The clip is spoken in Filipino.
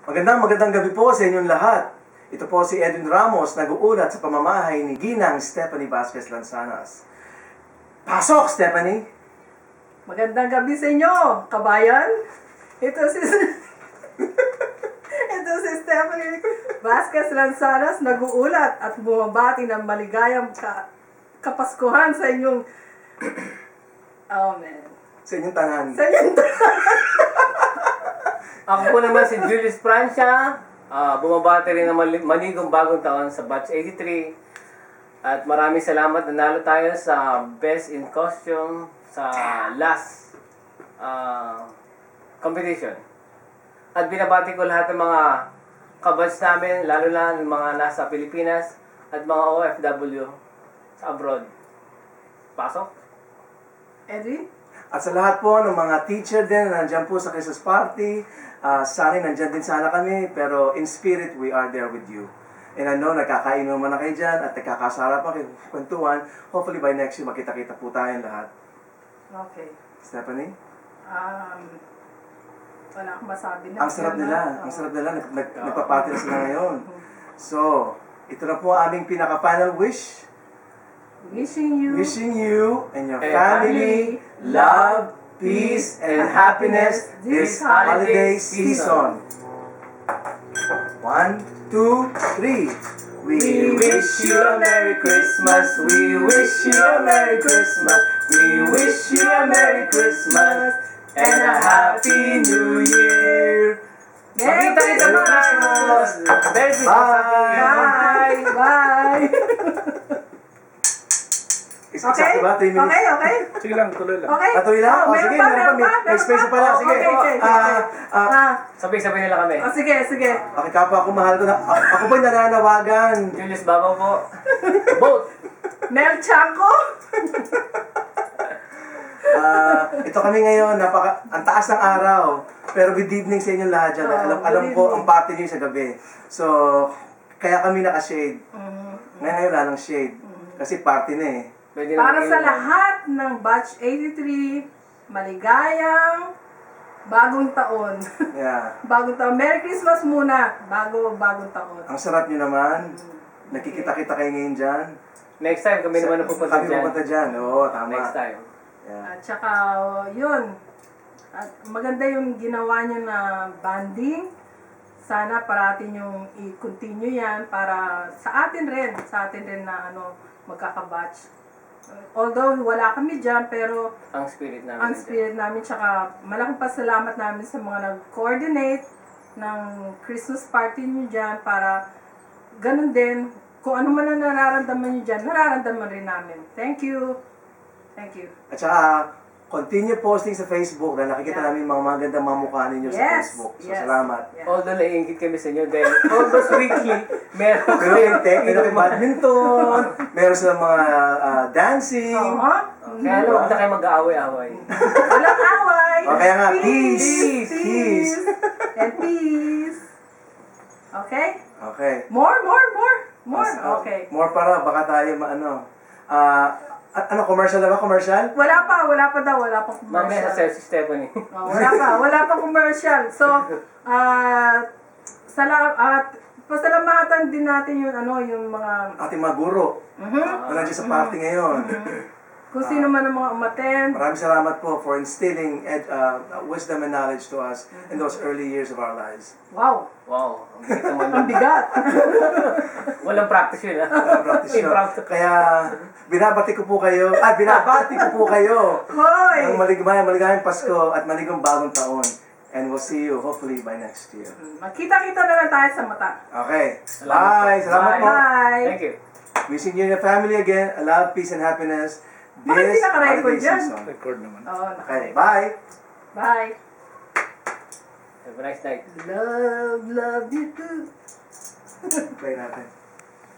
Magandang gabi po sa inyong lahat. Ito po si Edwin Ramos, nag-uulat sa pamamahay ni Ginang Stephanie Vasquez Lansanas. Pasok, Stephanie! Magandang gabi sa inyo, kabayan. Ito si Stephanie Vasquez Lansanas, nag-uulat at bumabati ng maligayang kapaskuhan sa inyong Sa inyong tanan. Sa inyong Ako po naman si Julius Francia, bumabati rin ng manigong bagong taon sa Batch 83. At maraming salamat, nanalo tayo sa Best in Costume sa last competition. At binabati ko lahat ng mga kabatch namin, lalo na ng mga nasa Pilipinas at mga OFW sa abroad. Pasok? Edwin? At sa lahat po ng mga teacher din na nandyan po sa Christmas party, sana nandyan din sana kami, pero in spirit, we are there with you. And I know, nagkakainuman na kayo dyan at nagkakasara pa kayo kwentuhan. Hopefully by next year, makita-kita po tayong lahat. Okay. Stephanie? Wala akong masabi na. Ang sarap nila. Ang sarap nila. Nagpa-party na sila ngayon. So, ito na po ang aming pinaka-final wish. Wishing you and your family love, peace, and happiness this holiday season. 1, 2, 3. We wish you a Merry Christmas. We wish you a Merry Christmas. We wish you a Merry Christmas and a Happy New Year. Magkita-kita Merry tayo! Christmas! Merry Christmas! Bye! Bye! Okay? Exactly ba? 3 minutes? Okay? Sige lang, tuloy lang. Okay? Tuloy lang? Oh, Sige, meron pa. may space pa lang. Sige. Okay. Sabay-sabay nila kami. Sige. Okay, kapwa ako, mahal ko na. Ako ba'y nananawagan? Julius Babaw po. Both! Mel Chanko? Ito kami ngayon, ang taas ng araw. Pero good evening sa inyong lahat dyan. Alam good ko, evening. ang party niyo sa gabi. So, kaya kami naka-shade. Ngayon wala ng shade. Kasi party na eh. Pwede na Para sa mag-inom. lahat ng Batch 83, maligayang bagong taon. Yeah. Bagong taon. Merry Christmas muna, bagong taon. Ang sarap nyo naman. Nakikita-kita kayo ngayon dyan. Next time, kami naman ang pupunta Kami dyan. pupunta dyan. Oo, tama. Next time. Yeah. At saka, yun. At maganda yung ginawa nyo na banding. Sana parati yung i-continue yan para sa atin rin na magkakabatch. Although wala kami dyan, pero Ang spirit namin. ang spirit namin, tsaka malaking pasalamat namin sa mga nag-coordinate ng Christmas party nyo dyan para ganun din, kung ano man ang nararamdaman nyo dyan, nararamdaman rin namin. Thank you. At saka, continue posting sa Facebook dahil nakikita namin mga magandang mga mukha ninyo sa Facebook. So, salamat. Although naiingit kami sa inyo dahil almost weekly, meron Pero yung may badminton, meron silang mga dancing. Kaya alam, huwag na kayo mag-aaway-aaway. Walang away. O kaya nga, peace! Peace. And peace. Okay? Okay. More. Okay. More para, baka tayo commercial na ba? Commercial? Wala pa daw. Wala pa Mamaya commercial. sa si Stephanie. Oh, wala pa commercial. So, pasalamatan din natin yung mga Ating mga guro. Na nandiyan sa party ngayon. kung sino man ang mga umattend. Maraming salamat po for instilling wisdom and knowledge to us in those early years of our lives. Wow, Wow. Ang bigat naman ang yun. bigat. Walang practice yun, ha? Practice yun. Impromptu. Kaya binabati ko po kayo Hoy! ng maligayang Pasko at maligayang bagong taon. And we'll see you hopefully by next year. Magkita-kita na lang tayo sa mata. Okay. Salamat Bye. po. Salamat po. Bye! Thank you. Wishing you and your family again a love, peace, and happiness Bakit di this naka-record holiday yan? season. Record naman. Okay. Bye. Bye! Have a nice night. Love you too. Play natin.